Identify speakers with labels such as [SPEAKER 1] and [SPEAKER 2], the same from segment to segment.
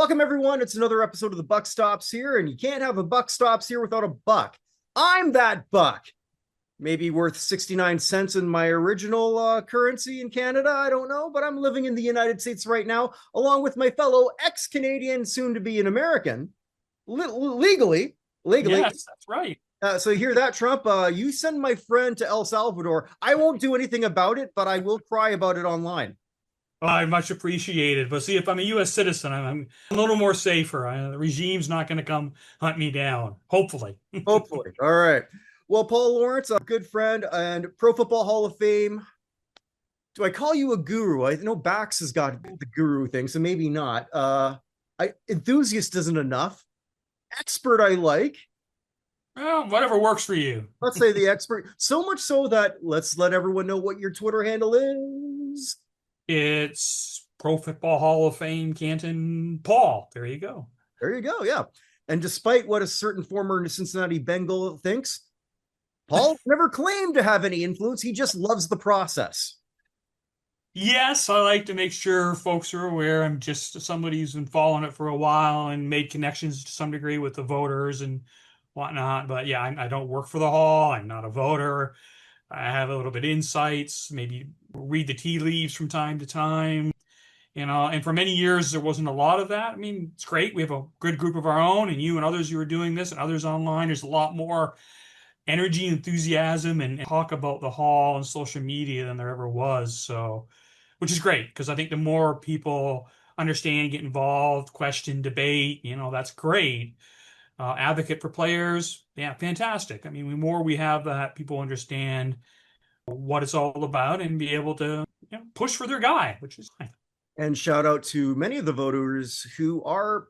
[SPEAKER 1] Welcome, everyone. It's another episode of the Buck Stops here, and you can't have a Buck Stops here without a buck. I'm that buck. Maybe worth 69 cents in my original currency in Canada. I don't know, but I'm living in the United States right now, along with my fellow ex-Canadian, soon to be an American, legally.
[SPEAKER 2] Yes, that's right.
[SPEAKER 1] So you hear that, Trump? You send my friend to El Salvador. I won't do anything about it, but I will cry about it online.
[SPEAKER 2] Well, I much appreciated. But see, if I'm a U.S. citizen, I'm a little more safer. The regime's not going to come hunt me down, hopefully.
[SPEAKER 1] Hopefully. All right. Well, Paul Lawrence, a good friend and Pro Football Hall of Fame. Do I call you a guru? I know Bax has got the guru thing, so maybe not. Enthusiast isn't enough. Expert, I like.
[SPEAKER 2] Well, whatever works for you.
[SPEAKER 1] Let's say the expert. So much so that let's let everyone know what your Twitter handle is.
[SPEAKER 2] It's Pro Football Hall of Fame, Canton, Paul. There you go.
[SPEAKER 1] There you go. Yeah. And despite what a certain former Cincinnati Bengal thinks, Paul never claimed to have any influence. He just loves the process.
[SPEAKER 2] Yes, I like to make sure folks are aware. I'm just somebody who's been following it for a while and made connections to some degree with the voters and whatnot. But yeah, I don't work for the hall. I'm not a voter. I have a little bit of insights, maybe read the tea leaves from time to time, and for many years, there wasn't a lot of that. I mean, it's great. We have a good group of our own, and you and others who are doing this and others online. There's a lot more energy, enthusiasm, and talk about the hall and social media than there ever was. So, which is great because I think the more people understand, get involved, question, debate, that's great. Advocate for players, yeah, fantastic. I mean, the more we have that, people understand what it's all about and be able to push for their guy, which is fine.
[SPEAKER 1] And shout out to many of the voters who are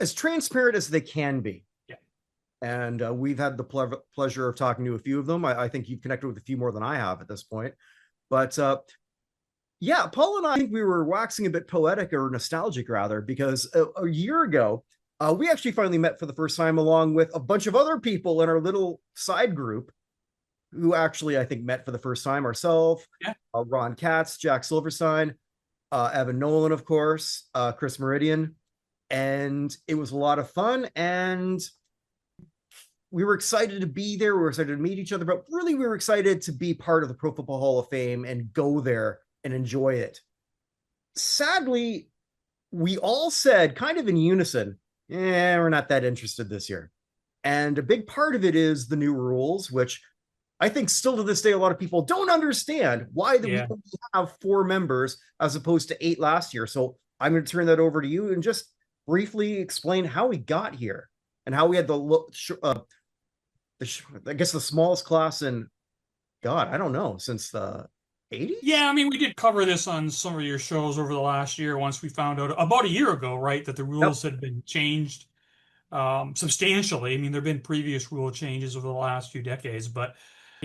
[SPEAKER 1] as transparent as they can be.
[SPEAKER 2] Yeah.
[SPEAKER 1] And we've had the pleasure of talking to a few of them. I think you've connected with a few more than I have at this point. But yeah, Paul and I think we were waxing a bit poetic or nostalgic rather, because a year ago, we actually finally met for the first time along with a bunch of other people in our little side group who actually, I think, met for the first time ourselves.
[SPEAKER 2] Yeah.
[SPEAKER 1] Ron Katz, Jack Silverstein, Evan Nolan, of course, Chris Meridian. And it was a lot of fun. And we were excited to be there. We were excited to meet each other. But really, we were excited to be part of the Pro Football Hall of Fame and go there and enjoy it. Sadly, we all said kind of in unison, we're not that interested this year. And a big part of it is the new rules, which I think still to this day, a lot of people don't understand why we only have 4 members as opposed to 8 last year. So I'm going to turn that over to you and just briefly explain how we got here and how we had I guess the smallest class in, God, I don't know, since the 80s?
[SPEAKER 2] Yeah, I mean, we did cover this on some of your shows over the last year once we found out about a year ago, right, that the rules had been changed substantially. I mean, there have been previous rule changes over the last few decades, but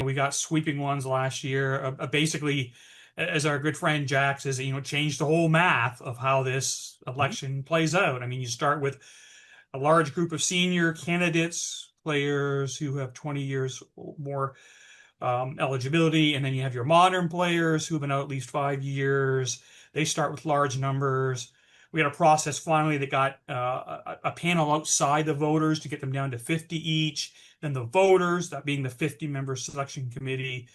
[SPEAKER 2] we got sweeping ones last year. Basically, as our good friend Jack says, changed the whole math of how this election plays out. I mean, you start with a large group of senior candidates, players who have 20 years or more eligibility, and then you have your modern players who have been out at least 5 years. They start with large numbers. We had a process finally that got a panel outside the voters to get them down to 50 each. Then the voters, that being the 50-member selection committee,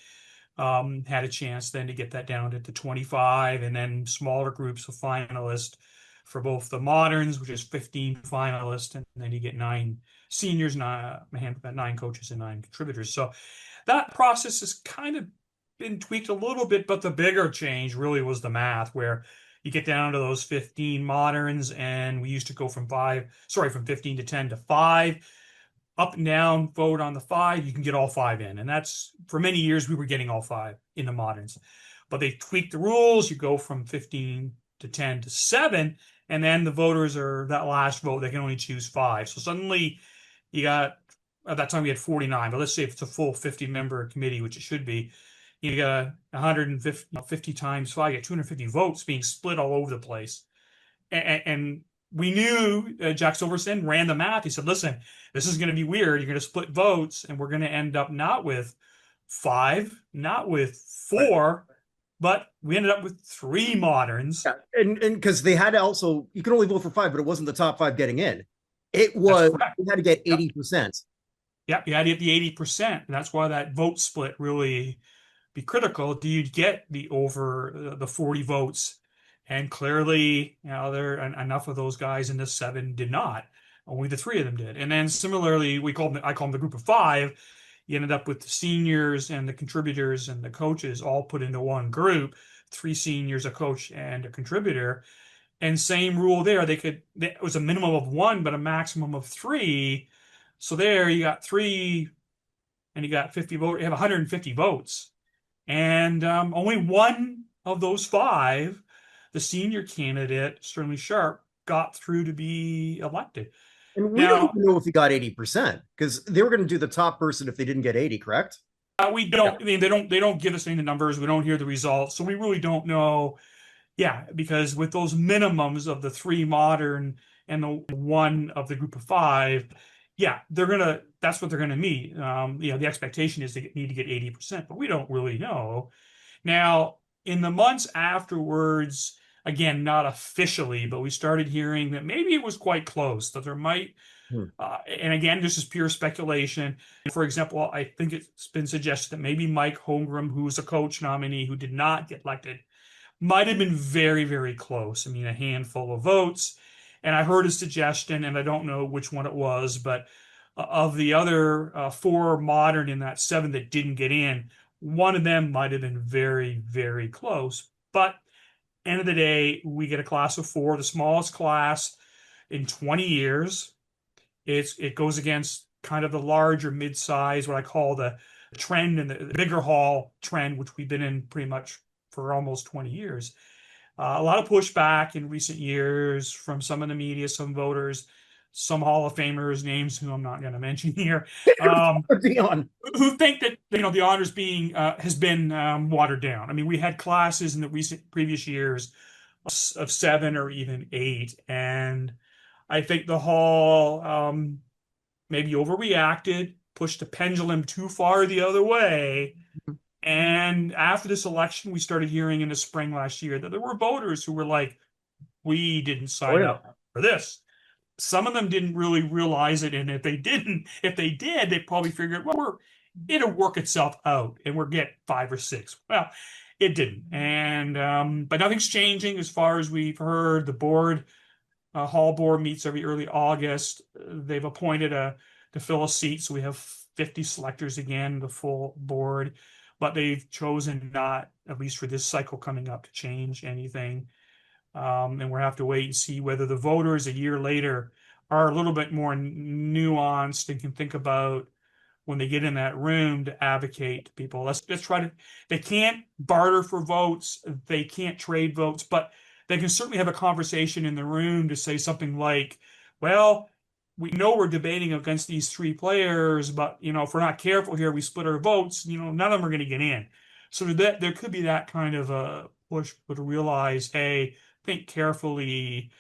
[SPEAKER 2] had a chance then to get that down to 25, and then smaller groups of finalists for both the moderns, which is 15 finalists, and then you get 9 seniors, 9 coaches, and 9 contributors. So that process has kind of been tweaked a little bit, but the bigger change really was the math, where you get down to those 15 moderns, and we used to go from 15 to 10 to 5. Up and down, vote on the 5, you can get all 5 in. And that's, for many years, we were getting all 5 in the moderns. But they tweaked the rules. You go from 15 to 10 to 7, and then the voters are, that last vote, they can only choose 5. So suddenly you got, at that time we had 49, but let's say if it's a full 50-member committee, which it should be, you got 150 times 5, you get 250 votes being split all over the place. And we knew Jack Silverstein ran the math. He said, listen, this is going to be weird. You're going to split votes, and we're going to end up not with 5, not with 4, but we ended up with three moderns.
[SPEAKER 1] Yeah, and because they had to also, you can only vote for five, but it wasn't the top five getting in. It
[SPEAKER 2] That's
[SPEAKER 1] was
[SPEAKER 2] correct.
[SPEAKER 1] you had to get
[SPEAKER 2] Yep.
[SPEAKER 1] 80%.
[SPEAKER 2] Yep. You had to get the 80%. And that's why that vote split really be critical. Do you get the over the 40 votes? And clearly, there enough of those guys in the seven did not. Only the three of them did. And then similarly, I call them the group of five. You ended up with the seniors and the contributors and the coaches all put into one group, three seniors, a coach, and a contributor. And same rule there. It was a minimum of one, but a maximum of three. So there you got three and you got 50 votes. You have 150 votes. And only one of those five, the senior candidate, Sterling Sharp, got through to be elected.
[SPEAKER 1] And we don't
[SPEAKER 2] Now,
[SPEAKER 1] even know if he got 80% because they were going to do the top person if they didn't get 80, correct?
[SPEAKER 2] we
[SPEAKER 1] Yeah.
[SPEAKER 2] don't. I mean, they don't give us any of the numbers. We don't hear the results, so we really don't know. Yeah, because with those minimums of the three modern and the one of the group of five, yeah, that's what they're gonna meet. The expectation is they need to get 80%, but we don't really know. Now, in the months afterwards, again, not officially, but we started hearing that maybe it was quite close, that there might,
[SPEAKER 1] Hmm.
[SPEAKER 2] and again, this is pure speculation. For example, I think it's been suggested that maybe Mike Holmgren, who's a coach nominee who did not get elected, might have been very, very close. I mean, a handful of votes. And I heard a suggestion, and I don't know which one it was, but of the other four modern in that seven that didn't get in, one of them might have been very, very close. But end of the day, we get a class of four, the smallest class in 20 years. It goes against kind of the larger mid-size, what I call the trend and the bigger hall trend, which we've been in pretty much for almost 20 years. A lot of pushback in recent years from some of the media, some voters, some Hall of Famers, names who I'm not going to mention here,
[SPEAKER 1] Dion.
[SPEAKER 2] who think that the honors being has been watered down. I mean, we had classes in the previous years of seven or even eight, and I think the Hall maybe overreacted, pushed the pendulum too far the other way. And after this election, we started hearing in the spring last year that there were voters who were like, we didn't
[SPEAKER 1] Oh,
[SPEAKER 2] sign
[SPEAKER 1] yeah.
[SPEAKER 2] up for this. Some of them didn't really realize it. And if they did, they probably figured, well, it'll work itself out and we'll get five or six. Well, it didn't. And, but nothing's changing as far as we've heard. The board, hall board meets every early August. They've appointed to fill a seat. So we have 50 selectors again, the full board, but they've chosen not, at least for this cycle coming up, to change anything. And we'll have to wait and see whether the voters a year later are a little bit more nuanced and can think about when they get in that room to advocate to people. Let's try to, they can't barter for votes, they can't trade votes, but they can certainly have a conversation in the room to say something like, well, we know we're debating against these three players, but if we're not careful here, we split our votes, none of them are going to get in. So that there could be that kind of a push to realize, hey, think carefully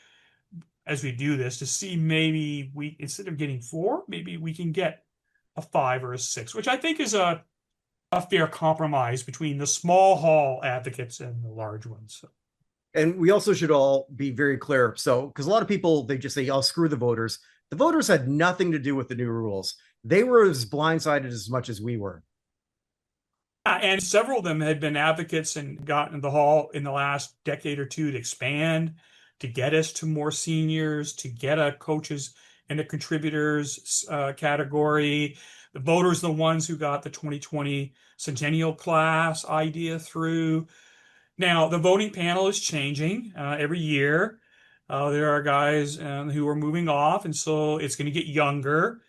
[SPEAKER 2] as we do this to see maybe we, instead of getting four, maybe we can get a five or a six, which I think is a fair compromise between the small hall advocates and the large ones. So.
[SPEAKER 1] And we also should all be very clear. So, because a lot of people, they just say, "I'll screw the voters." The voters had nothing to do with the new rules. They were as blindsided as much as we were.
[SPEAKER 2] And several of them had been advocates and gotten the hall in the last decade or two to expand, to get us to more seniors, to get a coaches and a contributors category. The voters, the ones who got the 2020 centennial class idea through. Now, the voting panel is changing every year. There are guys who are moving off, and so it's going to get younger,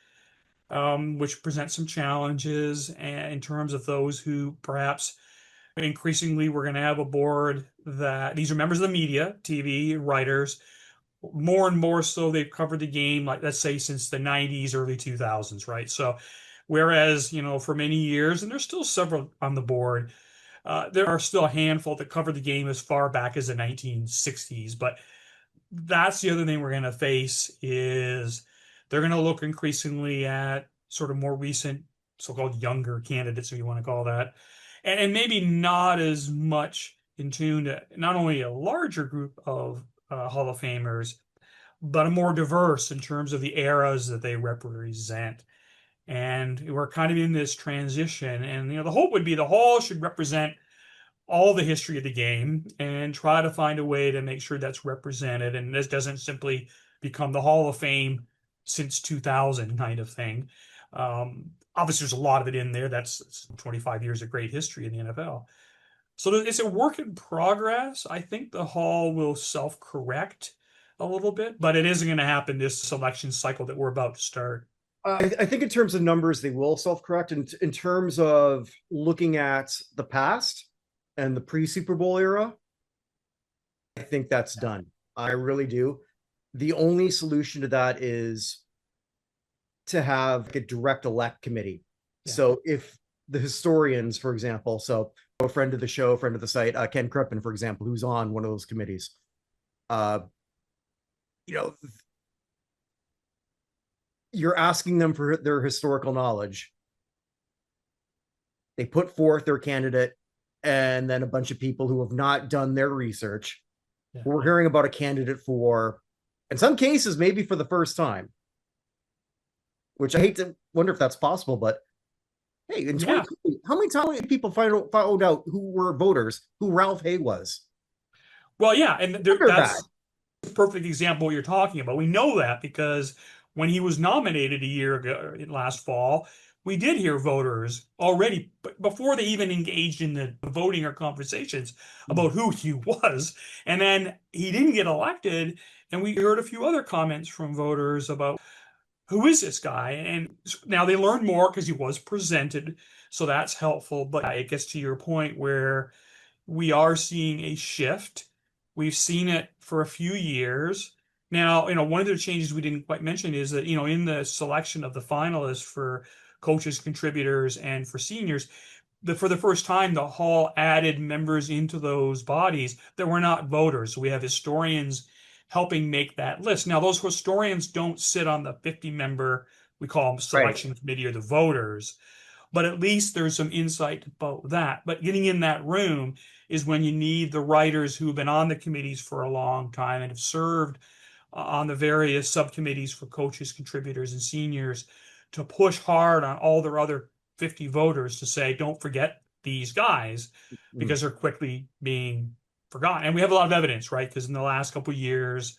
[SPEAKER 2] which presents some challenges in terms of those who perhaps increasingly we're going to have a board that these are members of the media, TV, writers. More and more so, they've covered the game, like let's say since the 90s, early 2000s, right? So, whereas, for many years, and there's still several on the board, there are still a handful that cover the game as far back as the 1960s. But that's the other thing we're going to face is they're going to look increasingly at sort of more recent, so-called younger candidates, if you want to call that, and maybe not as much in tune to not only a larger group of Hall of Famers, but a more diverse in terms of the eras that they represent. And we're kind of in this transition. And the hope would be the Hall should represent all the history of the game and try to find a way to make sure that's represented. And this doesn't simply become the Hall of Fame since 2000 kind of thing. Obviously, there's a lot of it in there. That's 25 years of great history in the NFL. So it's a work in progress. I think the Hall will self-correct a little bit, but it isn't going to happen this selection cycle that we're about to start.
[SPEAKER 1] I think in terms of numbers, they will self-correct. In terms of looking at the past and the pre-Super Bowl era, I think that's done. I really do. The only solution to that is to have a direct elect committee. Yeah. So if the historians, for example, so a friend of the show, friend of the site, Ken Crippen, for example, who's on one of those committees, you're asking them for their historical knowledge. They put forth their candidate, and then a bunch of people who have not done their research. Yeah. We're hearing about a candidate for, in some cases, maybe for the first time, which I hate to wonder if that's possible, but hey, in 2020, how many times people found out who were voters, who Ralph Hay was?
[SPEAKER 2] Well, yeah, and that's a perfect example of what you're talking about. We know that because when he was nominated a year ago, last fall, we did hear voters already, before they even engaged in the voting or conversations, about who he was. And then he didn't get elected, and we heard a few other comments from voters about, who is this guy? And now they learned more because he was presented, so that's helpful. But it gets to your point where we are seeing a shift. We've seen it for a few years. Now, one of the changes we didn't quite mention is that, in the selection of the finalists for coaches, contributors, and for seniors, for the first time, the Hall added members into those bodies that were not voters. So we have historians helping make that list. Now, those historians don't sit on the 50-member, we call them selection committee, or the voters, but at least there's some insight about that. But getting in that room is when you need the writers who have been on the committees for a long time and have served on the various subcommittees for coaches, contributors, and seniors to push hard on all their other 50 voters to say, don't forget these guys, because they're quickly being forgotten. And we have a lot of evidence, right? Because in the last couple of years,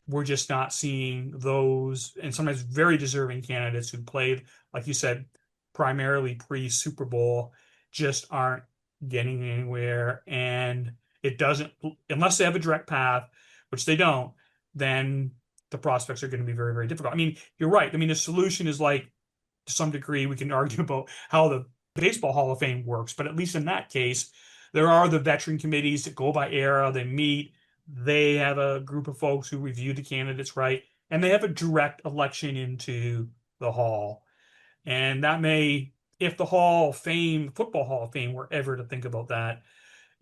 [SPEAKER 2] we're just not seeing those, and sometimes very deserving candidates who played, like you said, primarily pre-Super Bowl, just aren't getting anywhere. And it doesn't, unless they have a direct path, which they don't, then the prospects are going to be very, very difficult. I mean, you're right. I mean, the solution is, like, to some degree, we can argue about how the Baseball Hall of Fame works, but at least in that case, there are the veteran committees that go by era. They meet. They have a group of folks who review the candidates, right? And they have a direct election into the Hall. And that may, if the Hall of Fame, Football Hall of Fame, were ever to think about that,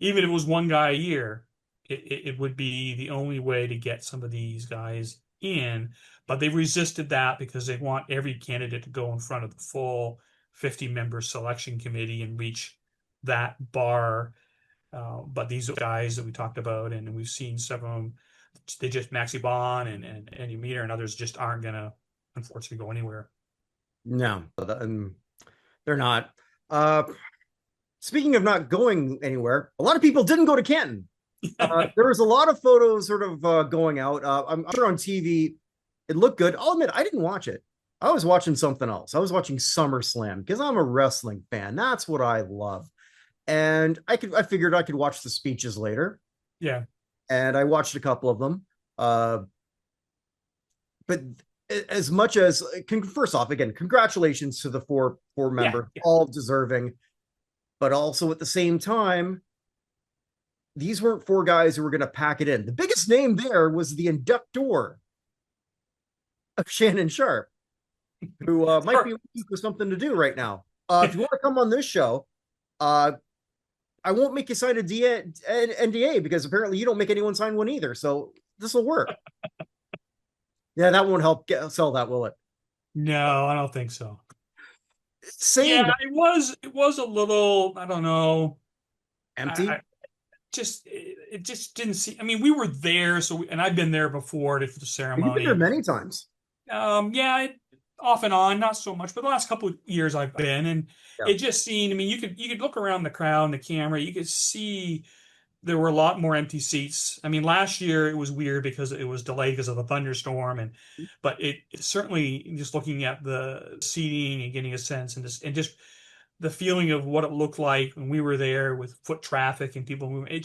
[SPEAKER 2] even if it was one guy a year, it would be the only way to get some of these guys in. But they resisted that because they want every candidate to go in front of the full 50-member selection committee and reach that bar. But these guys that we talked about, and we've seen several of them, they just, Maxie Bond and Andy Meter and others, just aren't going to, unfortunately, go anywhere.
[SPEAKER 1] No, they're not. Speaking of not going anywhere, a lot of people didn't go to Canton. There was a lot of photos sort of going out. I'm sure on TV it looked good. I'll admit I didn't watch it. I was watching something else. I was watching SummerSlam because I'm a wrestling fan. That's what I love. And I figured I could watch the speeches later.
[SPEAKER 2] Yeah.
[SPEAKER 1] And I watched a couple of them. But as much as, first off, again, congratulations to the four member, all deserving. But also at the same time, these weren't four guys who were going to pack it in. The biggest name there was the inductor of Shannon Sharpe, who might be looking for something to do right now. If you want to come on this show, I won't make you sign an NDA because apparently you don't make anyone sign one either. So this will work. Yeah, that won't help sell that, will it?
[SPEAKER 2] No, I don't think so.
[SPEAKER 1] It
[SPEAKER 2] was a little, I don't know,
[SPEAKER 1] empty.
[SPEAKER 2] it just didn't see. I mean, we were there, and I've been there before for the
[SPEAKER 1] You've been there
[SPEAKER 2] ceremony.
[SPEAKER 1] many times.
[SPEAKER 2] Yeah, off and on, not so much, but the last couple of years I've been, and
[SPEAKER 1] Yeah.
[SPEAKER 2] it just seemed. I mean, you could look around the crowd and the camera, you could see there were a lot more empty seats. I mean, last year it was weird because it was delayed because of the thunderstorm, but it certainly just looking at the seating and getting a sense and just the feeling of what it looked like when we were there with foot traffic and people moving. It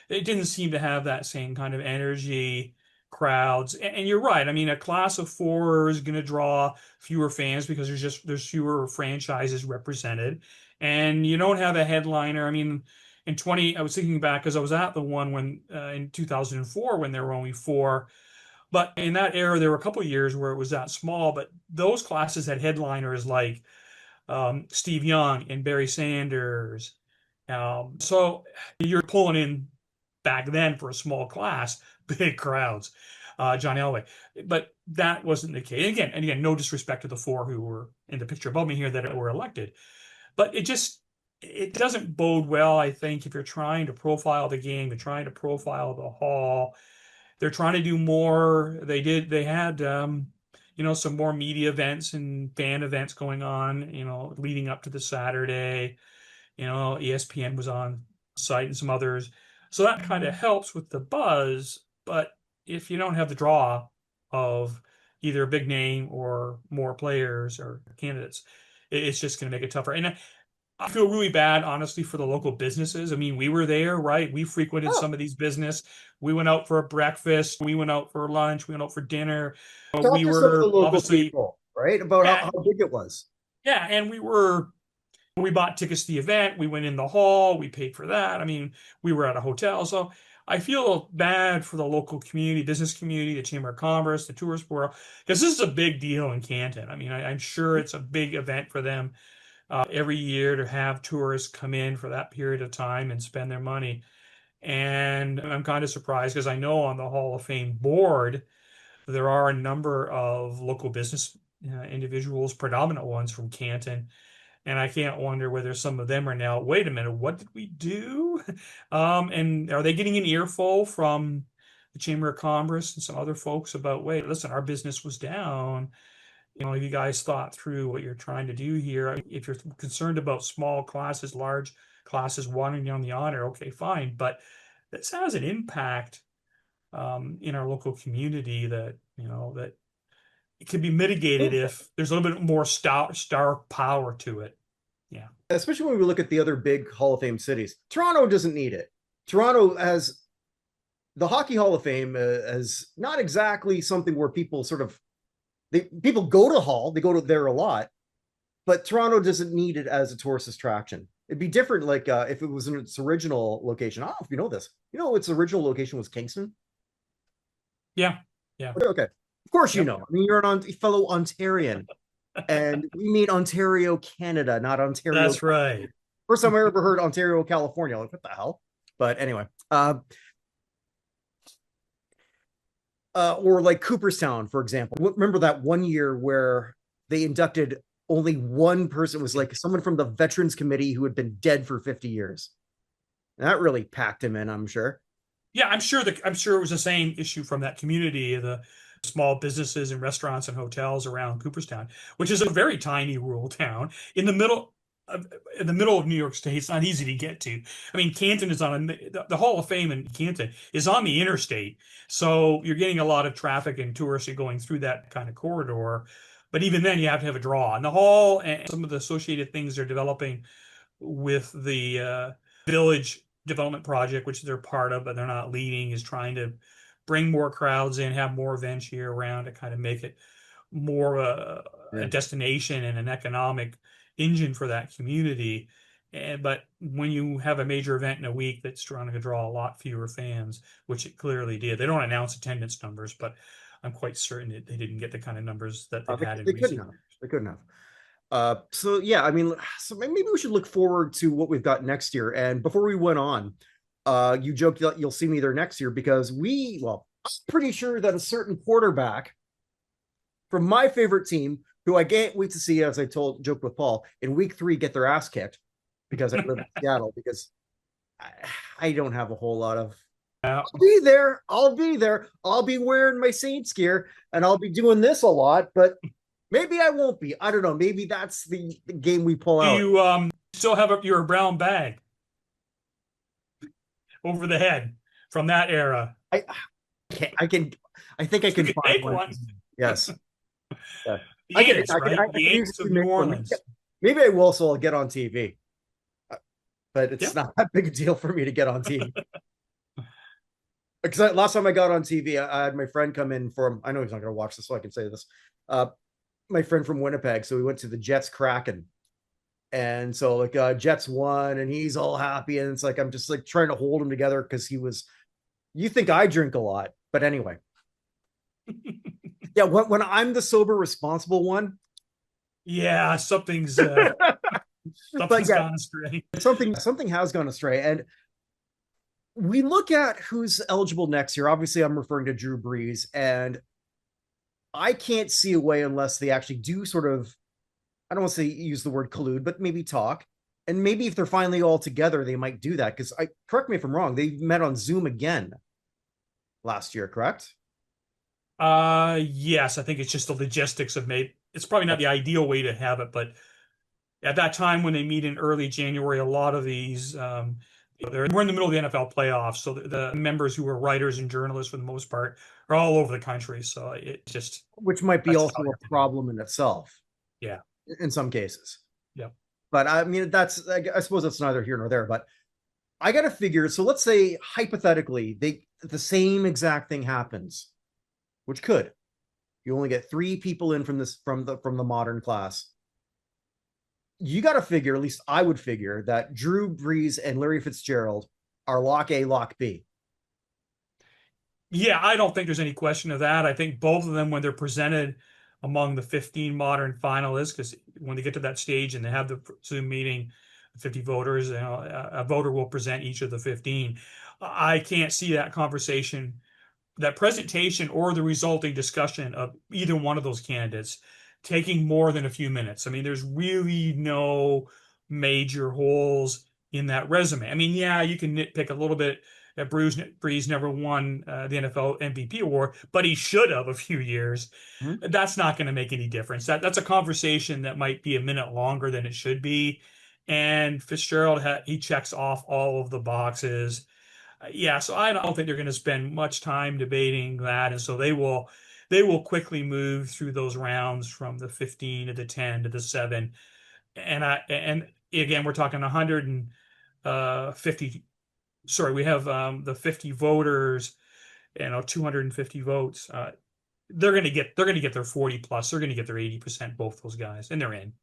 [SPEAKER 2] didn't seem to have that same kind of energy, crowds. And you're right. I mean, a class of four is going to draw fewer fans because there's fewer franchises represented, and you don't have a headliner. I mean, I was thinking back because I was at the one when in 2004 when there were only four. But in that era, there were a couple of years where it was that small. But those classes had headliners like Steve Young and Barry Sanders. So you're pulling in back then for a small class, big crowds, John Elway. But that wasn't the case. And again, no disrespect to the four who were in the picture above me here that were elected. But it doesn't bode well, I think, if you're trying to profile the game, you're trying to profile the hall. They're trying to do more. They had some more media events and fan events going on, leading up to the Saturday. ESPN was on site and some others. So that kind of helps with the buzz. But if you don't have the draw of either a big name or more players or candidates, it's just going to make it tougher. And I feel really bad, honestly, for the local businesses. I mean, we were there, right? We frequented
[SPEAKER 1] Oh,
[SPEAKER 2] some of these business. We went out for a breakfast. We went out for lunch. We went out for dinner.
[SPEAKER 1] talk
[SPEAKER 2] We
[SPEAKER 1] to some of the
[SPEAKER 2] were
[SPEAKER 1] local
[SPEAKER 2] obviously,
[SPEAKER 1] people, right? About
[SPEAKER 2] yeah,
[SPEAKER 1] how big it was.
[SPEAKER 2] yeah. And we bought tickets to the event. We went in the hall. We paid for that. I mean, we were at a hotel. So I feel bad for the local community, business community, the Chamber of Commerce, the tourist bureau, because this is a big deal in Canton. I mean, I'm sure it's a big event for them every year to have tourists come in for that period of time and spend their money. And I'm kind of surprised because I know on the Hall of Fame board, there are a number of local business individuals, predominant ones from Canton. And I can't wonder whether some of them are now, wait a minute, what did we do? And are they getting an earful from the Chamber of Commerce and some other folks about, wait, listen, our business was down. Have you guys thought through what you're trying to do here? If you're concerned about small classes, large classes watering down the honor, okay, fine. But this has an impact in our local community that it could be mitigated if there's a little bit more star power to it. Yeah.
[SPEAKER 1] Especially when we look at the other big Hall of Fame cities. Toronto doesn't need it. Toronto has the Hockey Hall of Fame as not exactly something where people people go to Hall, they go to there a lot, but Toronto doesn't need it as a tourist attraction. It'd be different, like if it was in its original location. I don't know if you know this. Its original location was Kingston.
[SPEAKER 2] Yeah. Yeah.
[SPEAKER 1] Okay, of course you
[SPEAKER 2] Yep.
[SPEAKER 1] know. I mean, you're a fellow Ontarian, and we mean Ontario, Canada, not Ontario.
[SPEAKER 2] That's right.
[SPEAKER 1] First time I ever heard Ontario, California. Like, what the hell? But anyway, or like Cooperstown, for example. Remember that one year where they inducted only one person, was like someone from the Veterans Committee who had been dead for 50 years. And that really packed him in, I'm sure.
[SPEAKER 2] Yeah, I'm sure it was the same issue from that community, the small businesses and restaurants and hotels around Cooperstown, which is a very tiny rural town in the middle of New York State. It's not easy to get to. I mean, Canton is the Hall of Fame in Canton is on the interstate, so you're getting a lot of traffic and tourists are going through that kind of corridor. But even then, you have to have a draw. And the hall and some of the associated things they're developing with the village development project, which they're part of, but they're not leading, is trying to bring more crowds in, have more events year round to kind of make it more a
[SPEAKER 1] Yeah.
[SPEAKER 2] destination and an economic engine for that community. But when you have a major event in a week that's trying to draw a lot fewer fans, which it clearly did, they don't announce attendance numbers, but I'm quite certain that they didn't get the kind of numbers that they've had in
[SPEAKER 1] They couldn't
[SPEAKER 2] recent
[SPEAKER 1] have.
[SPEAKER 2] years.
[SPEAKER 1] They couldn't have. So yeah, I mean, so maybe we should look forward to what we've got next year. And before we went on, you joked that you'll see me there next year because I'm pretty sure that a certain quarterback from my favorite team, who I can't wait to see, as I joked with Paul, in week 3 get their ass kicked because I live in Seattle, because I don't have a whole lot of.
[SPEAKER 2] Yeah.
[SPEAKER 1] I'll be there. I'll be there. I'll be wearing my Saints gear and I'll be doing this a lot, but maybe I won't be. I don't know. Maybe that's the game we pull
[SPEAKER 2] Do
[SPEAKER 1] out.
[SPEAKER 2] you still have your brown bag over the head from that era?
[SPEAKER 1] I I can. I think I
[SPEAKER 2] You
[SPEAKER 1] can
[SPEAKER 2] could
[SPEAKER 1] find
[SPEAKER 2] make
[SPEAKER 1] one.
[SPEAKER 2] one.
[SPEAKER 1] Yes. Yeah.
[SPEAKER 2] The Yanks, right?
[SPEAKER 1] I
[SPEAKER 2] The
[SPEAKER 1] can
[SPEAKER 2] Yanks
[SPEAKER 1] easily
[SPEAKER 2] of New
[SPEAKER 1] make one.
[SPEAKER 2] Orleans.
[SPEAKER 1] Maybe I will, so I'll get on TV. But
[SPEAKER 2] Yeah.
[SPEAKER 1] it's not that big a deal for me to get on TV. Because last time I got on TV, I had my friend come in from. I know he's not going to watch this, so I can say this. Uh, my friend from Winnipeg, so we went to the Jets Kraken, and so like Jets won, and he's all happy, and it's like I'm just like trying to hold him together because he was. You think I drink a lot, but anyway, yeah. When I'm the sober, responsible one,
[SPEAKER 2] Yeah, something's
[SPEAKER 1] but
[SPEAKER 2] something's
[SPEAKER 1] yeah,
[SPEAKER 2] gone astray.
[SPEAKER 1] something has gone astray, and we look at who's eligible next year. Obviously, I'm referring to Drew Brees, and I can't see a way unless they actually do sort of, I don't want to say use the word collude, but maybe talk. And maybe if they're finally all together, they might do that. Because I correct me if I'm wrong, they met on Zoom again last year, correct?
[SPEAKER 2] Yes, I think it's just the logistics of made it's probably not the ideal way to have it, but at that time when they meet in early January, a lot of these we're in the middle of the NFL playoffs, so the members who are writers and journalists for the most part are all over the country. So it just
[SPEAKER 1] Which might be
[SPEAKER 2] that's just how
[SPEAKER 1] also
[SPEAKER 2] they
[SPEAKER 1] a
[SPEAKER 2] have to do
[SPEAKER 1] problem in itself
[SPEAKER 2] it. Yeah.
[SPEAKER 1] in some cases.
[SPEAKER 2] Yeah.
[SPEAKER 1] But I mean, I suppose that's neither here nor there. But I got to figure. So let's say hypothetically, the same exact thing happens, which could. You only get three people in from the modern class. You got to figure, at least I would figure, that Drew Brees and Larry Fitzgerald are lock A, lock B.
[SPEAKER 2] Yeah, I don't think there's any question of that. I think both of them, when they're presented among the 15 modern finalists, because when they get to that stage and they have the Zoom meeting, 50 voters, a voter will present each of the 15. I can't see that conversation, that presentation, or the resulting discussion of either one of those candidates taking more than a few minutes. I mean, there's really no major holes in that resume. I mean, yeah, you can nitpick a little bit that Brees never won the NFL MVP award, but he should have a few years.
[SPEAKER 1] Mm-hmm.
[SPEAKER 2] That's not going to make any difference. That's a conversation that might be a minute longer than it should be. And Fitzgerald, he checks off all of the boxes. Yeah, so I don't think they're going to spend much time debating that, and so they will quickly move through those rounds from the 15 to the 10 to the 7, and again we're talking 150. Sorry, we have the 50 voters, 250 votes. They're going to get their 40 plus. They're going to get their 80%, both those guys, and they're in.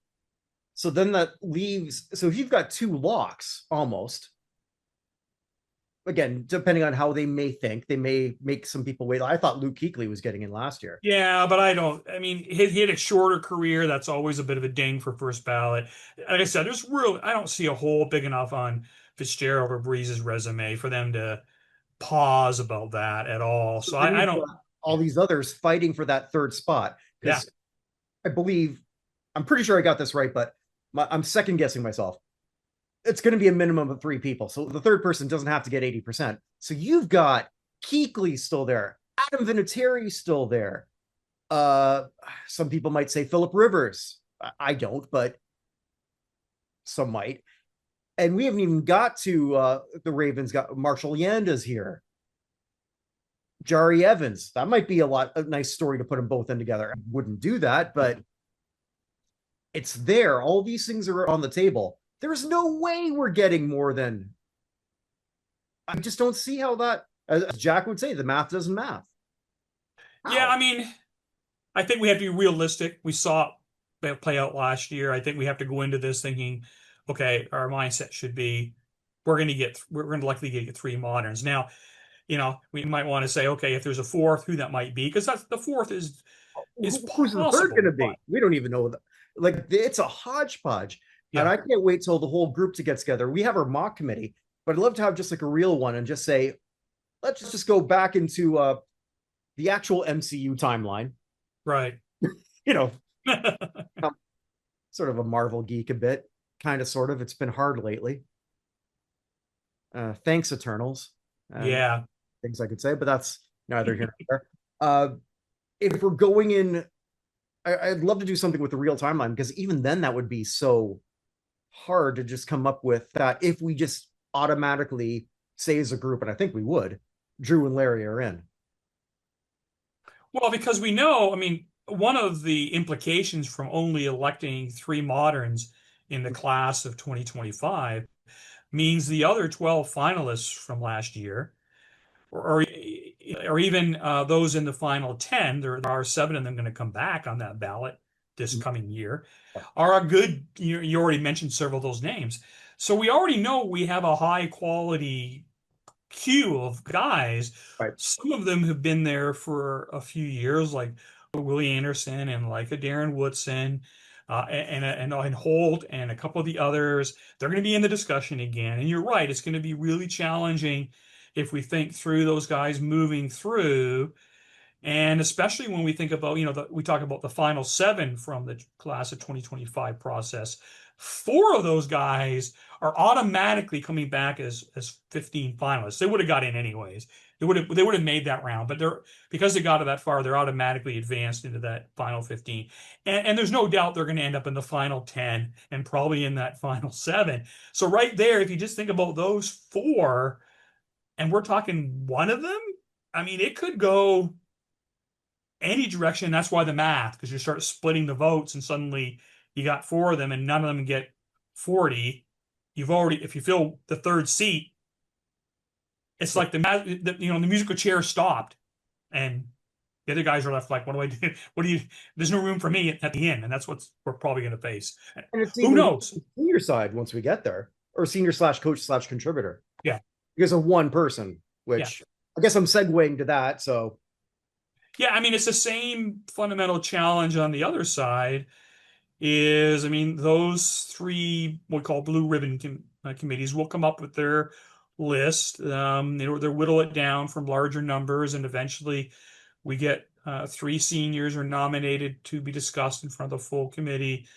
[SPEAKER 1] So then that leaves. So if you've got two locks almost, again, depending on how they may think, they may make some people wait. I thought Luke Kuechly was getting in last year.
[SPEAKER 2] Yeah, but I mean, he had a shorter career. That's always a bit of a ding for first ballot. Like I said, I don't see a hole big enough on Fitzgerald or Breeze's resume for them to pause about that at all. So
[SPEAKER 1] Then
[SPEAKER 2] I
[SPEAKER 1] you've
[SPEAKER 2] don't,
[SPEAKER 1] got all these others fighting for that third spot
[SPEAKER 2] yeah.
[SPEAKER 1] because I believe I'm pretty sure I got this right, but I'm second guessing myself. It's going to be a minimum of three people, so the third person doesn't have to get 80%. So you've got Kuechly still there, Adam Vinatieri still there. Some people might say Philip Rivers. I don't, but some might. And we haven't even got to the Ravens. Got Marshall Yanda's here. Jari Evans. That might be a nice story to put them both in together. I wouldn't do that, but it's there. All these things are on the table. There's no way we're getting more than. I just don't see how that, as Jack would say, the math doesn't math.
[SPEAKER 2] Yeah,
[SPEAKER 1] How?
[SPEAKER 2] I mean, I think we have to be realistic. We saw it play out last year. I think we have to go into this thinking, okay, our mindset should be we're going to likely get three moderns. Now, we might want to say, okay, if there's a fourth, who that might be, because that's the fourth is
[SPEAKER 1] Who's the third going
[SPEAKER 2] possible,
[SPEAKER 1] to
[SPEAKER 2] but
[SPEAKER 1] be? We don't even know. Like it's a hodgepodge, and
[SPEAKER 2] yeah,
[SPEAKER 1] I can't wait till the whole group to get together. We have our mock committee, but I'd love to have just like a real one and just say, let's just go back into the actual MCU timeline.
[SPEAKER 2] right.
[SPEAKER 1] You know, I'm sort of a Marvel geek a bit, kind of, sort of. It's been hard lately. Thanks, Eternals, and
[SPEAKER 2] Yeah.
[SPEAKER 1] things I could say, but that's neither here nor there. If we're going in, I'd love to do something with the real timeline, because even then that would be so hard to just come up with that if we just automatically say as a group, and I think we would, Drew and Larry are in.
[SPEAKER 2] Well, because we know, I mean, one of the implications from only electing three moderns in the class of 2025 means the other 12 finalists from last year, or even those in the final 10, there are seven of them going to come back on that ballot this coming year, are a good, you already mentioned several of those names. So we already know we have a high quality queue of guys.
[SPEAKER 1] Right.
[SPEAKER 2] Some of them have been there for a few years, like Willie Anderson and like a Darren Woodson, and Holt and a couple of the others. They're going to be in the discussion again. And you're right, it's going to be really challenging if we think through those guys moving through. And especially when we think about, we talk about the final seven from the class of 2025 process. Four of those guys are automatically coming back as 15 finalists. They would have got in anyways. They would have made that round, but because they got to that far, they're automatically advanced into that final 15. And there's no doubt they're going to end up in the final 10 and probably in that final seven. So right there, if you just think about those four, and we're talking one of them, I mean, it could go any direction. That's why the math, because you start splitting the votes and suddenly you got four of them and none of them get 40. You've already, if you fill the third seat, it's like the musical chair stopped and the other guys are left like, what do I do? There's no room for me at the end. And that's what we're probably going to face.
[SPEAKER 1] And it's
[SPEAKER 2] Who
[SPEAKER 1] even
[SPEAKER 2] knows?
[SPEAKER 1] senior side once we get there, or senior slash coach slash contributor.
[SPEAKER 2] Yeah.
[SPEAKER 1] Because of one person, which I guess I'm segueing to that. So
[SPEAKER 2] yeah, I mean, it's the same fundamental challenge on the other side I mean, those three, what we call blue ribbon committees will come up with their list. They'll whittle it down from larger numbers, and eventually we get three seniors are nominated to be discussed in front of the full committee,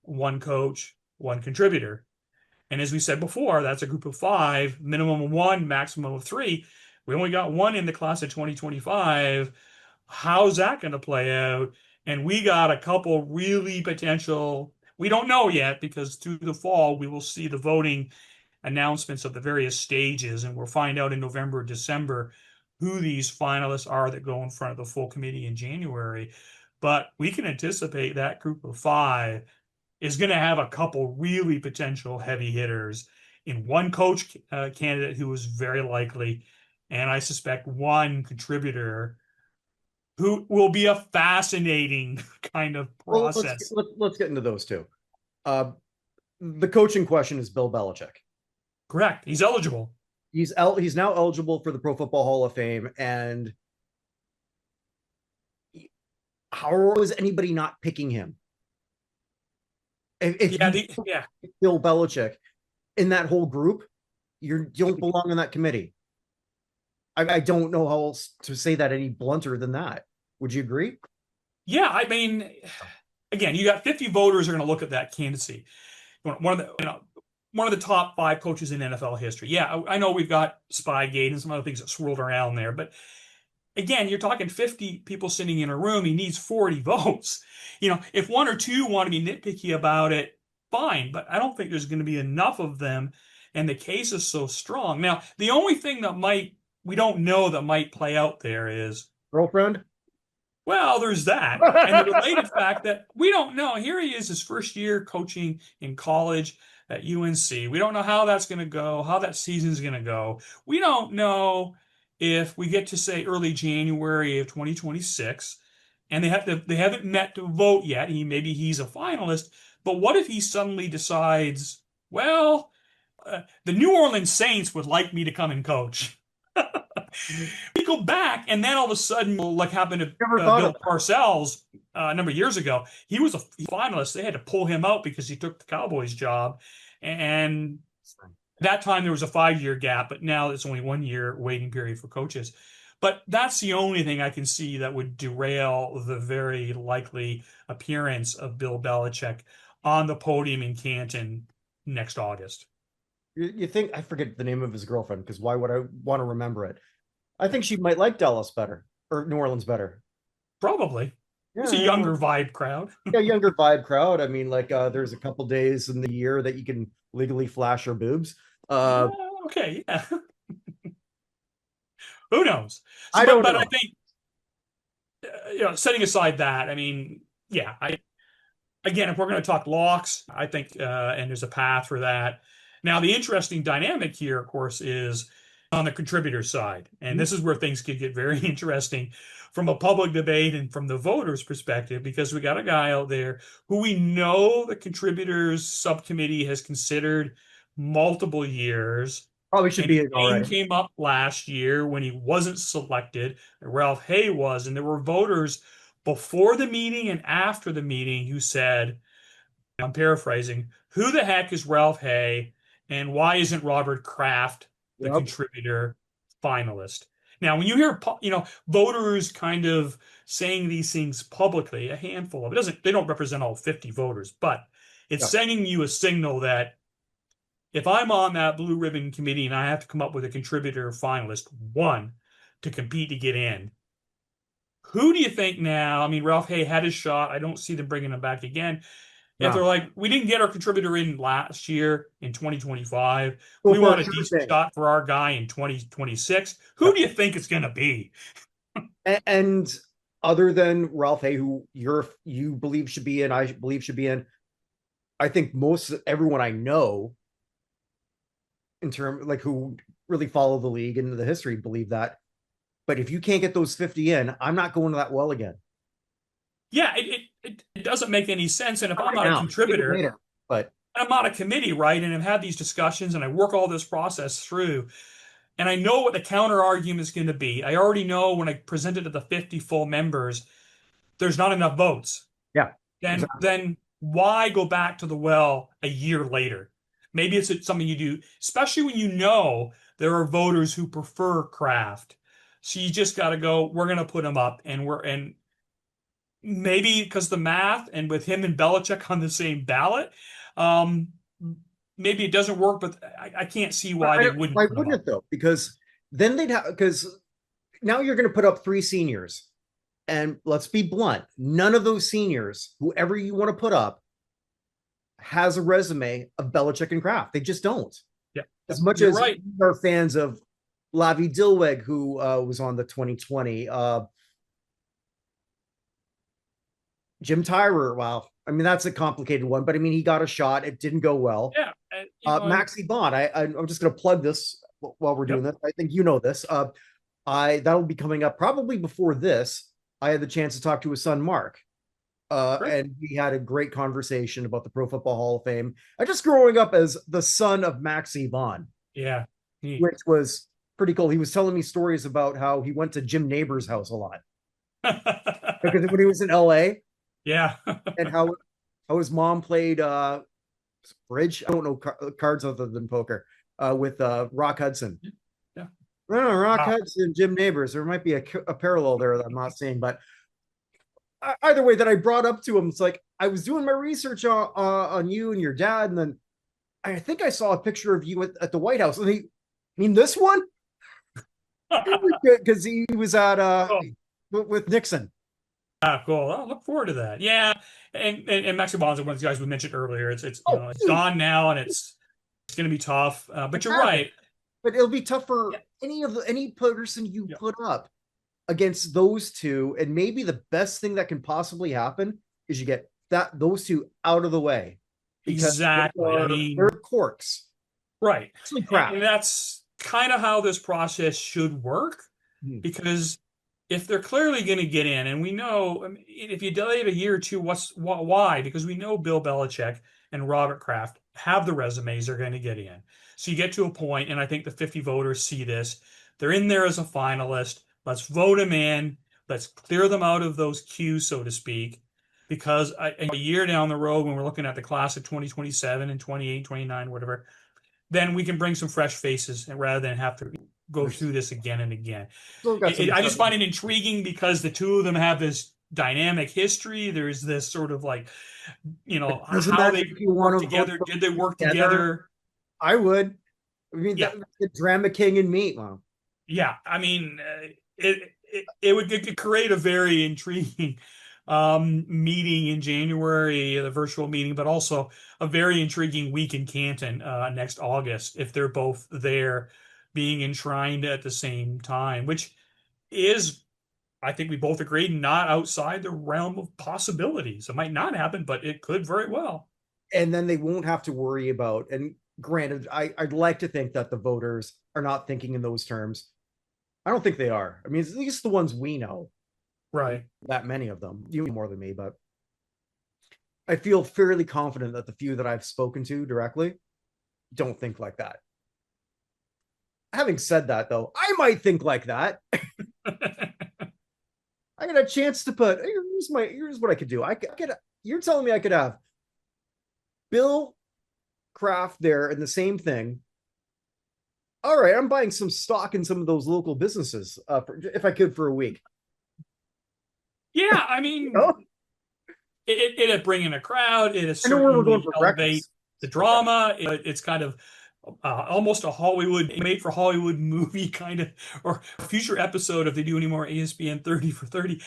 [SPEAKER 2] one coach, one contributor. And as we said before, that's a group of five, minimum of one, maximum of three. We only got one in the class of 2025. How's that going to play out? And we got a couple really potential, we don't know yet because through the fall, we will see the voting announcements of the various stages, and we'll find out in November, December who these finalists are that go in front of the full committee in January. But we can anticipate that group of five is going to have a couple really potential heavy hitters in one coach candidate who is very likely, and I suspect one contributor who will be a fascinating kind of process.
[SPEAKER 1] Let's get into those two. The coaching question is Bill Belichick.
[SPEAKER 2] Correct. He's eligible.
[SPEAKER 1] He's now eligible for the Pro Football Hall of Fame, and how is anybody not picking him? If Bill Belichick in that whole group, you don't belong in that committee. I don't know how else to say that any blunter than that. Would you agree?
[SPEAKER 2] Yeah, I mean, again, you got 50 voters are going to look at that candidacy. One of the top five coaches in NFL history. Yeah, I know we've got Spygate and some other things that swirled around there, but again, you're talking 50 people sitting in a room. He needs 40 votes. If one or two want to be nitpicky about it, fine, but I don't think there's going to be enough of them, and the case is so strong. Now, the only thing that we don't know that might play out there is
[SPEAKER 1] girlfriend.
[SPEAKER 2] Well, there's that. And the related fact that we don't know. Here he is, his first year coaching in college at UNC. We don't know how that's going to go, how that season's going to go. We don't know if we get to say early January of 2026 and they haven't met to vote yet. Maybe he's a finalist, but what if he suddenly decides, well, the New Orleans Saints would like me to come and coach? We go back, and then all of a sudden, like happened to Bill Parcells a number of years ago, he was a finalist. They had to pull him out because he took the Cowboys job, and that time there was a 5-year gap, but now it's only 1 year waiting period for coaches. But that's the only thing I can see that would derail the very likely appearance of Bill Belichick on the podium in Canton next August.
[SPEAKER 1] You think I forget the name of his girlfriend because why would I want to remember it? I think she might like Dallas better or New Orleans better.
[SPEAKER 2] Probably. It's a
[SPEAKER 1] Yeah,
[SPEAKER 2] younger vibe crowd.
[SPEAKER 1] yeah, younger vibe crowd. I mean, like there's a couple days in the year that you can legally flash your boobs. Uh,
[SPEAKER 2] Okay, yeah. Who knows? So,
[SPEAKER 1] I
[SPEAKER 2] but
[SPEAKER 1] don't
[SPEAKER 2] but I
[SPEAKER 1] know.
[SPEAKER 2] think setting aside that, I mean, yeah, I again, if we're going to talk locks, I think, and there's a path for that. Now, the interesting dynamic here, of course, is on the contributor side, and this is where things could get very interesting from a public debate and from the voters' perspective, because we got a guy out there who we know the contributors subcommittee has considered multiple years.
[SPEAKER 1] Probably should
[SPEAKER 2] And
[SPEAKER 1] be
[SPEAKER 2] his
[SPEAKER 1] it
[SPEAKER 2] name
[SPEAKER 1] already.
[SPEAKER 2] came up last year when he wasn't selected. Ralph Hay was, and there were voters before the meeting and after the meeting who said, I'm paraphrasing, who the heck is Ralph Hay and why isn't Robert Kraft the
[SPEAKER 1] Yep.
[SPEAKER 2] contributor finalist? Now, when you hear, voters kind of saying these things publicly, a handful of it doesn't, they don't represent all 50 voters, but it's
[SPEAKER 1] Yeah.
[SPEAKER 2] sending you a signal that if I'm on that blue ribbon committee and I have to come up with a contributor finalist, one, to compete to get in, who do you think now? I mean, Ralph Hay had his shot. I don't see them bringing him back again. If they're
[SPEAKER 1] No.
[SPEAKER 2] like, we didn't get our contributor in last year in 2025,
[SPEAKER 1] Well,
[SPEAKER 2] we
[SPEAKER 1] for
[SPEAKER 2] want
[SPEAKER 1] a
[SPEAKER 2] a
[SPEAKER 1] sure
[SPEAKER 2] decent
[SPEAKER 1] thing.
[SPEAKER 2] shot for our guy in 2026. Who
[SPEAKER 1] Yep.
[SPEAKER 2] do you think it's going to be?
[SPEAKER 1] And other than Ralph Hay, who you believe should be in, I believe should be in. I think most everyone I know in term like who really follow the league and the history believe that. But if you can't get those 50 in, I'm not going to that well again.
[SPEAKER 2] Yeah, it doesn't make any sense. And if
[SPEAKER 1] Not
[SPEAKER 2] I'm
[SPEAKER 1] right
[SPEAKER 2] not a
[SPEAKER 1] now, maybe
[SPEAKER 2] contributor,
[SPEAKER 1] later. But
[SPEAKER 2] I'm on a committee, right? And I've had these discussions and I work all this process through. And I know what the counter argument is going to be. I already know when I present it to the 50 full members, there's not enough votes.
[SPEAKER 1] yeah,
[SPEAKER 2] then
[SPEAKER 1] exactly.
[SPEAKER 2] then why go back to the well a year later? Maybe it's something you do, especially when you know there are voters who prefer Kraft. So you just got to go, we're going to put him up and maybe because the math and with him and Belichick on the same ballot, um, maybe it doesn't work, but I can't see why they
[SPEAKER 1] Why
[SPEAKER 2] wouldn't put him
[SPEAKER 1] wouldn't
[SPEAKER 2] up.
[SPEAKER 1] it though? Because then they'd have because now you're going to put up three seniors, and let's be blunt, none of those seniors, whoever you want to put up, has a resume of Belichick and Kraft. They just don't.
[SPEAKER 2] Yeah,
[SPEAKER 1] As much
[SPEAKER 2] you're
[SPEAKER 1] as
[SPEAKER 2] right.
[SPEAKER 1] we are fans of Lavi Dilweg, who was on the 2020, Jim Tyrer. Wow, I mean that's a complicated one, but I mean he got a shot. It didn't go well.
[SPEAKER 2] Yeah,
[SPEAKER 1] Maxi Bond. I'm just going to plug this while we're doing
[SPEAKER 2] yep,
[SPEAKER 1] this. I think you know this. I that'll be coming up probably before this. I had the chance to talk to his son Mark,
[SPEAKER 2] great.
[SPEAKER 1] and we had a great conversation about the Pro Football Hall of Fame. I just growing up as the son of Maxi Bond,
[SPEAKER 2] Yeah, neat.
[SPEAKER 1] which was pretty cool. He was telling me stories about how he went to Jim Neighbors' house a lot because when he was in LA,
[SPEAKER 2] Yeah.
[SPEAKER 1] and how his mom played bridge. I don't know cards other than poker with Rock Hudson.
[SPEAKER 2] Yeah.
[SPEAKER 1] No, no, Rock
[SPEAKER 2] Wow.
[SPEAKER 1] Hudson, Jim Neighbors. There might be a parallel there that I'm not seeing, but either way, that I brought up to him, it's like I was doing my research on you and your dad, and then I think I saw a picture of you at the White House. And I mean this one because he was at
[SPEAKER 2] Oh,
[SPEAKER 1] with Nixon.
[SPEAKER 2] cool. I'll look forward to that. Yeah, and Maxi Bonds is one of the guys we mentioned earlier. It's
[SPEAKER 1] Oh,
[SPEAKER 2] it's
[SPEAKER 1] huge,
[SPEAKER 2] gone now, and it's going to be tough. But you're
[SPEAKER 1] fantastic.
[SPEAKER 2] right.
[SPEAKER 1] But it'll be tough
[SPEAKER 2] Yeah,
[SPEAKER 1] for any person you
[SPEAKER 2] yeah,
[SPEAKER 1] put up against those two. And maybe the best thing that can possibly happen is you get those two out of the way because
[SPEAKER 2] exactly. I
[SPEAKER 1] they're
[SPEAKER 2] mean,
[SPEAKER 1] corks.
[SPEAKER 2] right,
[SPEAKER 1] Actually,
[SPEAKER 2] and
[SPEAKER 1] crap.
[SPEAKER 2] that's kind of how this process should work.
[SPEAKER 1] Hmm.
[SPEAKER 2] Because if they're clearly going to get in, and we know, I mean, if you delay it a year or two, why? Because we know Bill Belichick and Robert Kraft have the resumes they're going to get in. So you get to a point, and I think the 50 voters see this. They're in there as a finalist. Let's vote them in. Let's clear them out of those queues, so to speak. Because a year down the road, when we're looking at the class of 2027 and 28, 29, whatever, then we can bring some fresh faces and rather than have to go
[SPEAKER 1] There's
[SPEAKER 2] through this again and again.
[SPEAKER 1] still got some.
[SPEAKER 2] I just find it intriguing because the two of them have this dynamic history. There's this sort of like,
[SPEAKER 1] Doesn't
[SPEAKER 2] how
[SPEAKER 1] that
[SPEAKER 2] they
[SPEAKER 1] make you
[SPEAKER 2] work
[SPEAKER 1] want to vote
[SPEAKER 2] together.
[SPEAKER 1] for
[SPEAKER 2] Did they work
[SPEAKER 1] together?
[SPEAKER 2] together?
[SPEAKER 1] I would. I mean,
[SPEAKER 2] Yeah,
[SPEAKER 1] the drama king and me. Well,
[SPEAKER 2] yeah. I mean, it could create a very intriguing meeting in January, the virtual meeting, but also a very intriguing week in Canton next August if they're both there being enshrined at the same time, which is, I think we both agreed, not outside the realm of possibilities. It might not happen, but it could very well.
[SPEAKER 1] and then they won't have to worry about. And granted, I'd like to think that the voters are not thinking in those terms. I don't think they are. I mean, at least the ones we know,
[SPEAKER 2] Right.
[SPEAKER 1] that many of them. You know more than me, but I feel fairly confident that the few that I've spoken to directly don't think like that. Having said that, though, I might think like that. I got a chance to put. Here's what I could do. I could. You're telling me I could have Bill Kraft there and the same thing. All right, I'm buying some stock in some of those local businesses, if I could, for a week.
[SPEAKER 2] Yeah, I
[SPEAKER 1] You
[SPEAKER 2] mean,
[SPEAKER 1] know?
[SPEAKER 2] it'd bring in a crowd. It'd
[SPEAKER 1] I know where we're going
[SPEAKER 2] certainly
[SPEAKER 1] for
[SPEAKER 2] elevate
[SPEAKER 1] breakfast.
[SPEAKER 2] the drama. It's kind of almost a Hollywood made for Hollywood movie kind of, or future episode if they do any more ESPN 30 for 30.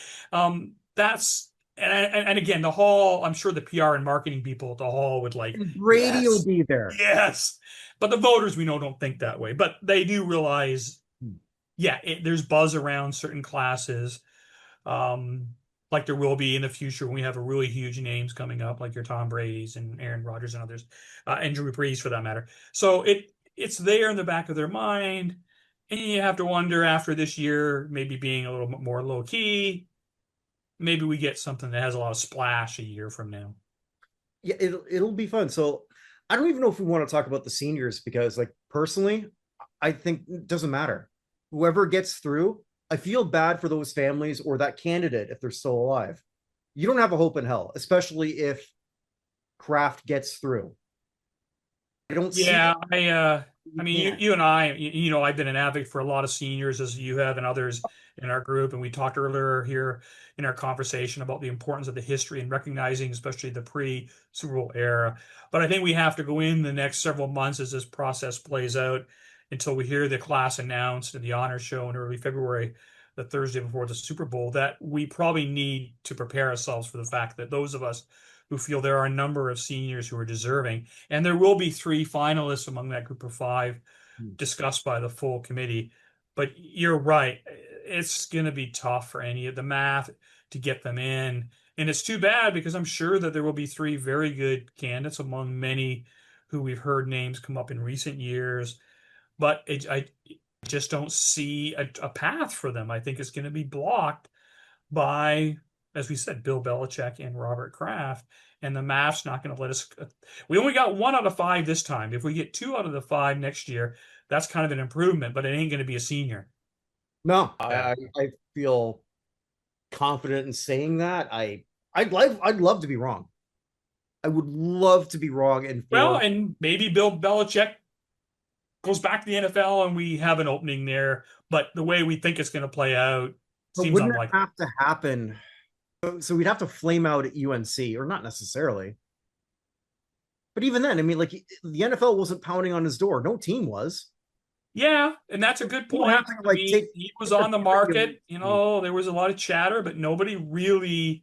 [SPEAKER 2] That's and again, the Hall, I'm sure the PR and marketing people at the Hall would like,
[SPEAKER 1] And Brady will
[SPEAKER 2] yes,
[SPEAKER 1] be there.
[SPEAKER 2] yes. But the voters we know don't think that way. But they do realize, yeah, there's buzz around certain classes. Um, like there will be in the future when we have a really huge names coming up, like your Tom Brady's and Aaron Rodgers and others, and Drew Brees for that matter. So it's there in the back of their mind, and you have to wonder after this year, maybe being a little bit more low key, maybe we get something that has a lot of splash a year from now.
[SPEAKER 1] Yeah, it'll be fun. So I don't even know if we want to talk about the seniors because, like, personally, I think it doesn't matter. Whoever gets through, I feel bad for those families or that candidate if they're still alive. You don't have a hope in hell, especially if Kraft gets through. I don't see
[SPEAKER 2] Yeah, I
[SPEAKER 1] you
[SPEAKER 2] mean,
[SPEAKER 1] can't.
[SPEAKER 2] you and I, you know, I've been an advocate for a lot of seniors, as you have, and others in our group. And we talked earlier here in our conversation about the importance of the history and recognizing, especially the pre-Super Bowl era. But I think we have to go in the next several months as this process plays out until we hear the class announced and the honor show in early February, the Thursday before the Super Bowl, that we probably need to prepare ourselves for the fact that those of us who feel there are a number of seniors who are deserving, and there will be three finalists among that group of five discussed by the full committee. But you're right. It's going to be tough for any of the math to get them in. And it's too bad because I'm sure that there will be three very good candidates among many who we've heard names come up in recent years. But I just don't see a path for them. I think it's going to be blocked by, as we said, Bill Belichick and Robert Kraft. And the math's not going to let us. We only got 1 out of 5 this time. If we get 2 out of the 5 next year, that's kind of an improvement, but it ain't going to be a senior.
[SPEAKER 1] No,
[SPEAKER 2] Yeah.
[SPEAKER 1] I feel confident in saying that. I'd love to be wrong. I would love to be wrong and
[SPEAKER 2] Well,
[SPEAKER 1] for
[SPEAKER 2] and maybe Bill Belichick goes back to the NFL and we have an opening there. But the way we think it's going to play out
[SPEAKER 1] but
[SPEAKER 2] seems
[SPEAKER 1] wouldn't it
[SPEAKER 2] unlikely.
[SPEAKER 1] have to happen? So we'd have to flame out at UNC, or not necessarily. But even then, I mean, like the NFL wasn't pounding on his door. No team was.
[SPEAKER 2] Yeah, and that's a good
[SPEAKER 1] You don't have
[SPEAKER 2] point.
[SPEAKER 1] to
[SPEAKER 2] I
[SPEAKER 1] like
[SPEAKER 2] mean, he was
[SPEAKER 1] take the
[SPEAKER 2] on the
[SPEAKER 1] freaking.
[SPEAKER 2] market. You know, there was a lot of chatter, but nobody really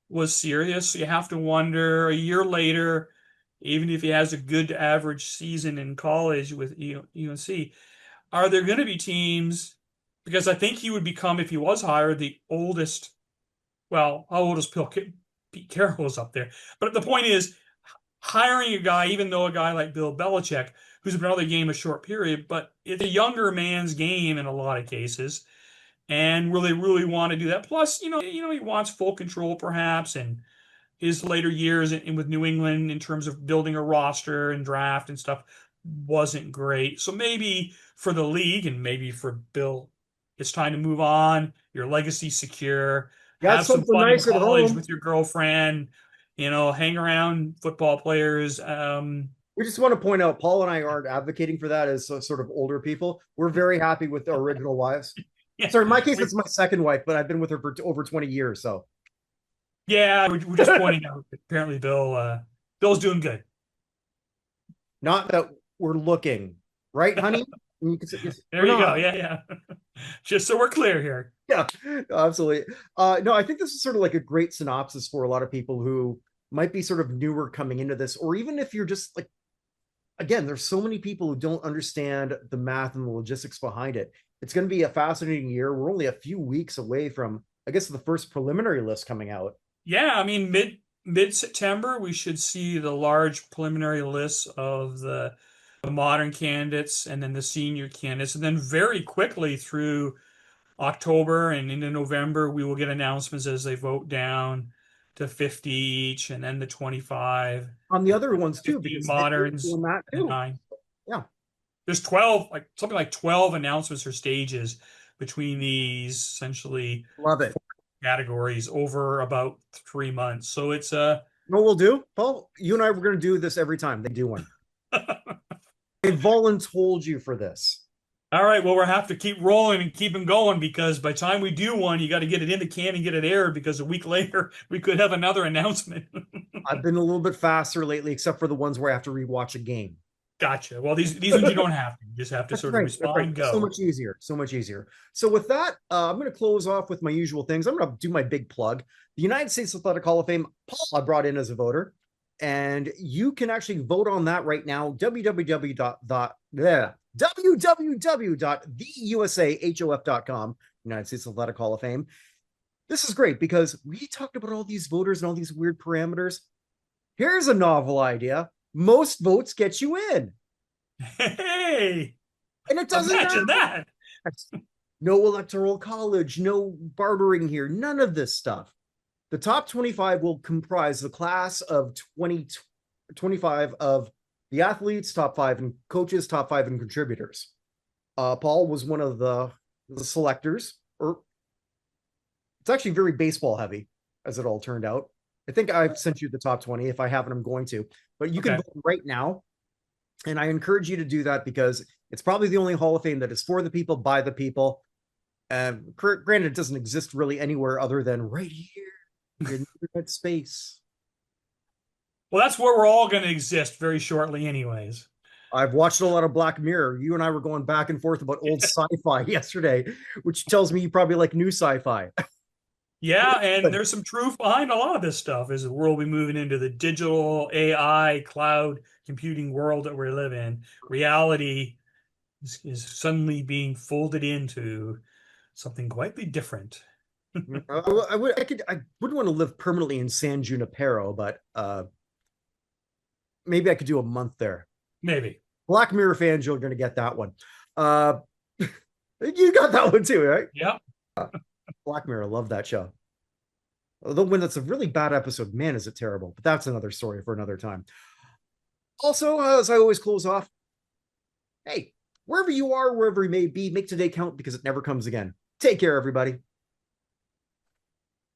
[SPEAKER 2] was serious. You have to wonder a year later, even if he has a good average season in college with UNC, are there going to be teams? Because I think he would become, if he was hired, the oldest. Well, how old is Pete Carroll is up there? But the point is, hiring a guy, even though a guy like Bill Belichick, who's been out of the game a short period, but it's a younger man's game in a lot of cases, and really, really want to do that. Plus, he wants full control, perhaps, and his later years with New England in terms of building a roster and draft and stuff wasn't great. So maybe for the league and maybe for Bill, it's time to move on. Your legacy secure.
[SPEAKER 1] Got
[SPEAKER 2] Have some
[SPEAKER 1] something
[SPEAKER 2] fun in
[SPEAKER 1] nice at
[SPEAKER 2] college
[SPEAKER 1] home.
[SPEAKER 2] with your girlfriend. Hang around football players.
[SPEAKER 1] We just want to point out, Paul and I aren't advocating for that as sort of older people. We're very happy with our original wives.
[SPEAKER 2] Yeah,
[SPEAKER 1] Sorry, in my case, it's my second wife, but I've been with her for over 20 years. So
[SPEAKER 2] yeah. We're just pointing out. Apparently, Bill's doing good.
[SPEAKER 1] not that we're looking right, honey? And you can say yes
[SPEAKER 2] There
[SPEAKER 1] or
[SPEAKER 2] you
[SPEAKER 1] not.
[SPEAKER 2] go. Yeah, yeah. Just so we're clear here.
[SPEAKER 1] Yeah, absolutely. No, I think this is sort of like a great synopsis for a lot of people who might be sort of newer coming into this, or even if you're just like, again, there's so many people who don't understand the math and the logistics behind it. It's going to be a fascinating year. We're only a few weeks away from, I guess, the first preliminary list coming out.
[SPEAKER 2] Yeah, I mean mid September we should see the large preliminary lists of the modern candidates and then the senior candidates, and then very quickly through October and into November we will get announcements as they vote down to 50 each, and then the 25,
[SPEAKER 1] On the other ones too,
[SPEAKER 2] 15
[SPEAKER 1] because they're
[SPEAKER 2] moderns,
[SPEAKER 1] doing that
[SPEAKER 2] and
[SPEAKER 1] too.
[SPEAKER 2] nine.
[SPEAKER 1] Yeah,
[SPEAKER 2] There's 12, like something like 12 announcements or stages between these essentially
[SPEAKER 1] love it.
[SPEAKER 2] categories over about 3 months. So it's
[SPEAKER 1] You know what we'll do, Paul? You and I were going to do this every time they do one. I voluntold you for this.
[SPEAKER 2] all right. Well, we'll have to keep rolling and keep them going, because by the time we do one, you got to get it in the can and get it aired, because a week later we could have another announcement.
[SPEAKER 1] I've been a little bit faster lately, except for the ones where I have to rewatch a game.
[SPEAKER 2] Gotcha. Well, these ones you don't have to. You just have to
[SPEAKER 1] That's
[SPEAKER 2] sort of
[SPEAKER 1] right. That's right.
[SPEAKER 2] respond,
[SPEAKER 1] So
[SPEAKER 2] go.
[SPEAKER 1] much easier. So much easier. So with that, I'm going to close off with my usual things. I'm going to do my big plug. The United States Athletic Hall of Fame, Paul, I brought in as a voter, and you can actually vote on that right now. www.theusahof.com, United States Athletic Hall of Fame. This is great because we talked about all these voters and all these weird parameters. Here's a novel idea. Most votes get you in.
[SPEAKER 2] Hey,
[SPEAKER 1] And it doesn't
[SPEAKER 2] imagine
[SPEAKER 1] matter.
[SPEAKER 2] that.
[SPEAKER 1] No electoral college, no bartering here, none of this stuff. The top 25 will comprise the class of 2025 of the athletes, top five, and coaches, top five, and contributors. Paul was one of the selectors, or it's actually very baseball heavy, as it all turned out. I think I've sent you the top 20. If I haven't, I'm going to. But you can
[SPEAKER 2] Okay.
[SPEAKER 1] vote right now. And I encourage you to do that because it's probably the only Hall of Fame that is for the people, by the people. Granted, it doesn't exist really anywhere other than right here in internet space.
[SPEAKER 2] Well, that's where we're all going to exist very shortly, anyways.
[SPEAKER 1] I've watched a lot of Black Mirror. You and I were going back and forth about old sci-fi yesterday, which tells me you probably like new sci-fi.
[SPEAKER 2] Yeah, and there's some truth behind a lot of this stuff as the world we moving into the digital AI cloud computing world that we live in. Reality is suddenly being folded into something quite different.
[SPEAKER 1] I wouldn't want to live permanently in San Junipero, but maybe I could do a month there.
[SPEAKER 2] Maybe.
[SPEAKER 1] Black Mirror fans, you're going to get that one. You got that one too, right?
[SPEAKER 2] Yeah.
[SPEAKER 1] Black Mirror, love that show. Although when that's a really bad episode, man, is it terrible. But that's another story for another time. Also, as I always close off, hey, wherever you are, wherever you may be, make today count because it never comes again. Take care, everybody.